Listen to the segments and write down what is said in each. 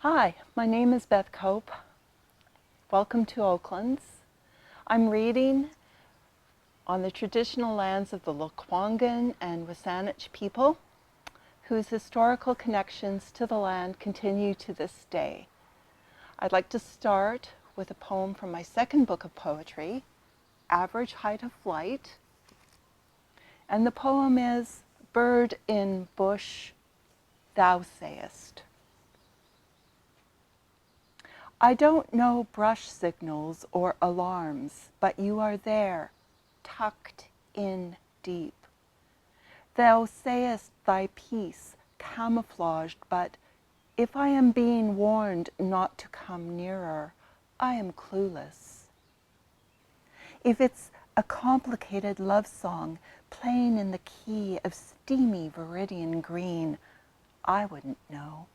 Hi, my name is Beth Kope. Welcome to Oaklands. I'm reading on the traditional lands of the Lekwungen and Wasanich people, whose historical connections to the land continue to this day. I'd like to start with a poem from my second book of poetry, Average Height of Flight. And the poem is Bird in Bush, Thou Sayest. I don't know brush signals or alarms, but you are there, tucked in deep. Thou sayest thy peace, camouflaged, but if I am being warned not to come nearer, I am clueless. If it's a complicated love song playing in the key of steamy viridian green, I wouldn't know.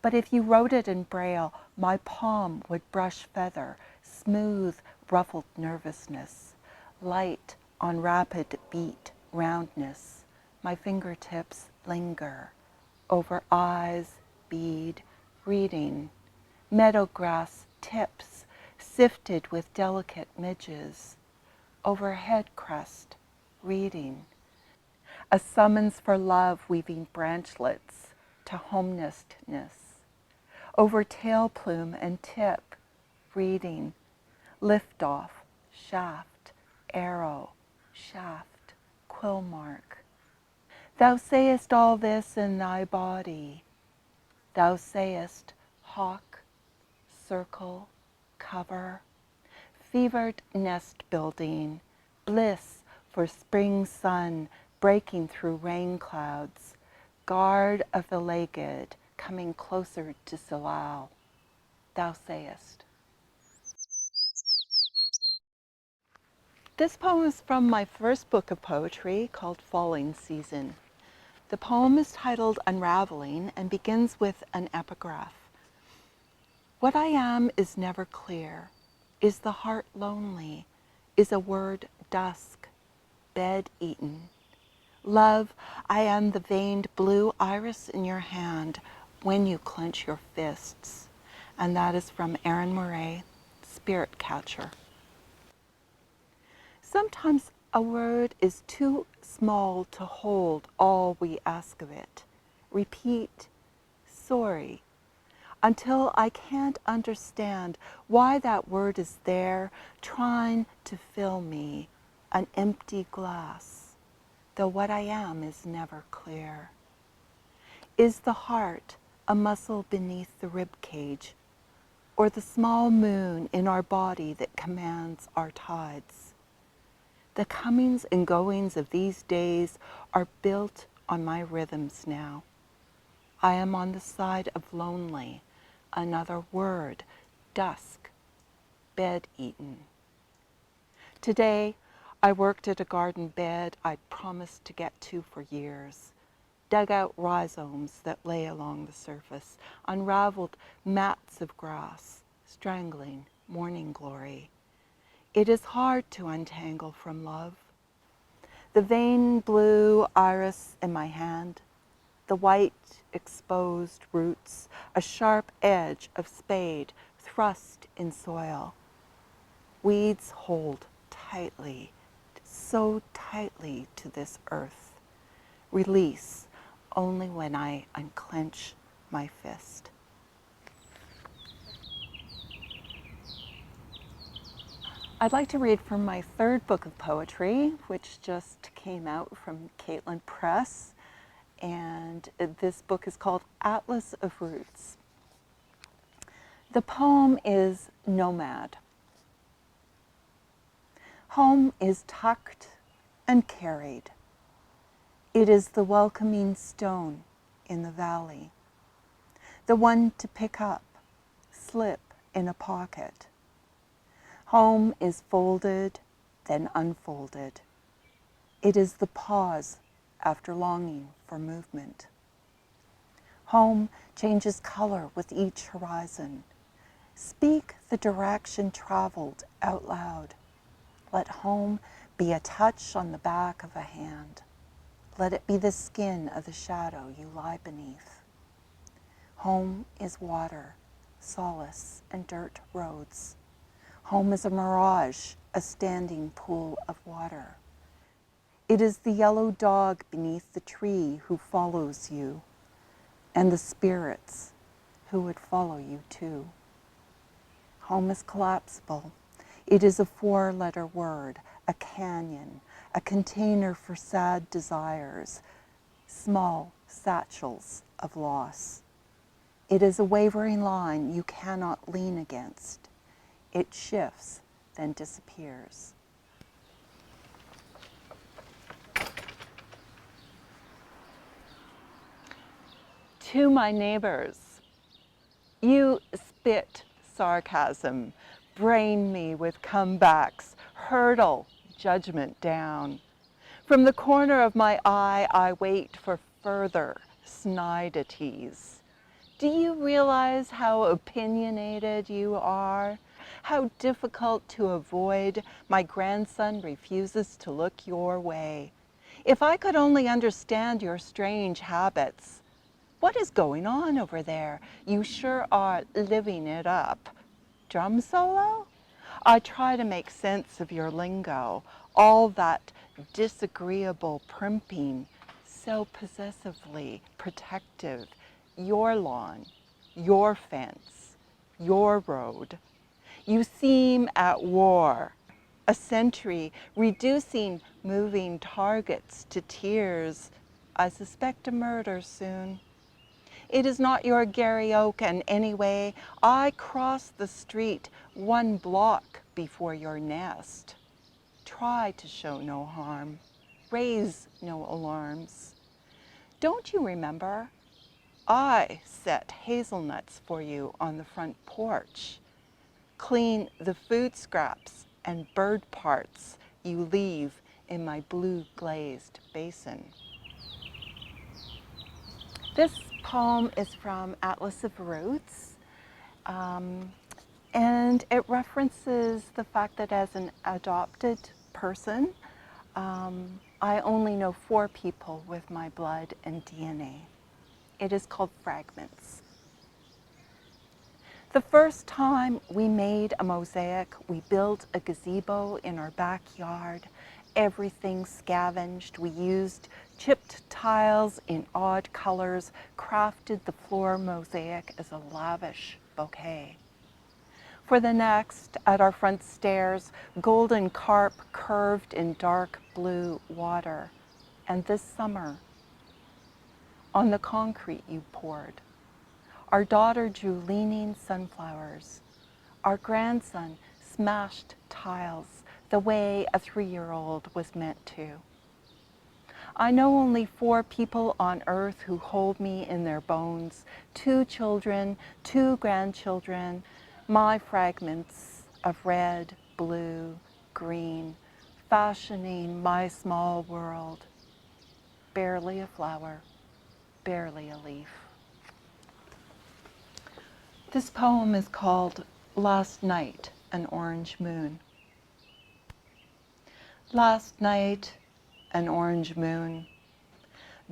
But if you wrote it in Braille, my palm would brush feather, smooth, ruffled nervousness, light on rapid beat, roundness. My fingertips linger over eyes, bead, reading, meadow grass tips, sifted with delicate midges, over head crest, reading. A summons for love weaving branchlets to homelessness. Over tail plume and tip, reading, liftoff, shaft, arrow, shaft, quill mark. Thou sayest all this in thy body. Thou sayest hawk, circle, cover, fevered nest building, bliss for spring sun breaking through rain clouds, guard of the legged, coming closer to Salal, thou sayest. This poem is from my first book of poetry called Falling Season. The poem is titled Unraveling and begins with an epigraph. What I am is never clear. Is the heart lonely? Is a word dusk, bed-eaten? Love, I am the veined blue iris in your hand when you clench your fists. And that is from Erin Murray, Spirit Catcher. Sometimes a word is too small to hold all we ask of it. Repeat, sorry, until I can't understand why that word is there, trying to fill me, an empty glass, though what I am is never clear. Is the heart a muscle beneath the rib cage, or the small moon in our body that commands our tides? The comings and goings of these days are built on my rhythms now. I am on the side of lonely, another word, dusk, bed-eaten. Today, I worked at a garden bed I'd promised to get to for years. Dug out rhizomes that lay along the surface, unraveled mats of grass, strangling morning glory. It is hard to untangle from love. The veined blue iris in my hand, the white exposed roots, a sharp edge of spade thrust in soil. Weeds hold tightly, so tightly to this earth. Release only when I unclench my fist. I'd like to read from my third book of poetry, which just came out from Caitlin Press. And this book is called Atlas of Roots. The poem is Nomad. Home is tucked and carried. It is the welcoming stone in the valley, the one to pick up, slip in a pocket. Home is folded, then unfolded. It is the pause after longing for movement. Home changes color with each horizon. Speak the direction traveled out loud. Let home be a touch on the back of a hand. Let it be the skin of the shadow you lie beneath. Home is water, solace, and dirt roads. Home is a mirage, a standing pool of water. It is the yellow dog beneath the tree who follows you, and the spirits who would follow you too. Home is collapsible. It is a four-letter word, a canyon, a container for sad desires, small satchels of loss. It is a wavering line you cannot lean against. It shifts, then disappears. To my neighbors, you spit sarcasm, brain me with comebacks, hurdle judgment down. From the corner of my eye, I wait for further snidities. Do you realize how opinionated you are? How difficult to avoid? My grandson refuses to look your way. If I could only understand your strange habits. What is going on over there? You sure are living it up. Drum solo? I try to make sense of your lingo, all that disagreeable primping, so possessively protective. Your lawn, your fence, your road. You seem at war. A sentry reducing moving targets to tears. I suspect a murder soon. It is not your Gary Oak, and anyway, I cross the street 1 block before your nest. Try to show no harm, raise no alarms. Don't you remember? I set hazelnuts for you on the front porch. Clean the food scraps and bird parts you leave in my blue glazed basin. This poem is from Atlas of Roots, and it references the fact that as an adopted person, I only know 4 people with my blood and DNA. It is called Fragments. The first time we made a mosaic, we built a gazebo in our backyard. Everything scavenged. We used chipped tiles in odd colors, crafted the floor mosaic as a lavish bouquet. For the next, at our front stairs, golden carp curved in dark blue water. And this summer, on the concrete you poured, our daughter drew leaning sunflowers. Our grandson smashed tiles the way a 3-year-old was meant to. I know only 4 people on earth who hold me in their bones, 2 children, 2 grandchildren, my fragments of red, blue, green, fashioning my small world. Barely a flower, barely a leaf. This poem is called Last Night, an Orange Moon. Last night, an orange moon.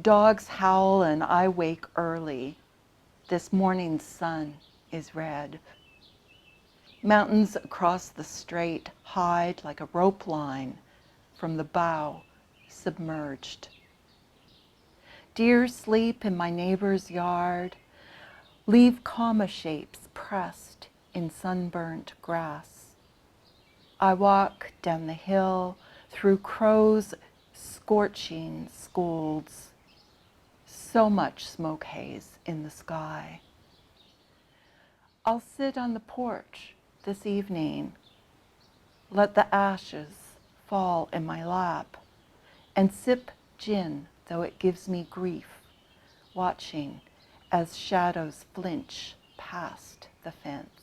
Dogs howl and I wake early. This morning's sun is red. Mountains across the strait hide like a rope line from the bow submerged. Deer sleep in my neighbor's yard, leave comma shapes pressed in sunburnt grass. I walk down the hill through crows' scorching scolds. So much smoke haze in the sky. I'll sit on the porch this evening, let the ashes fall in my lap, and sip gin, though it gives me grief, watching as shadows flinch past the fence.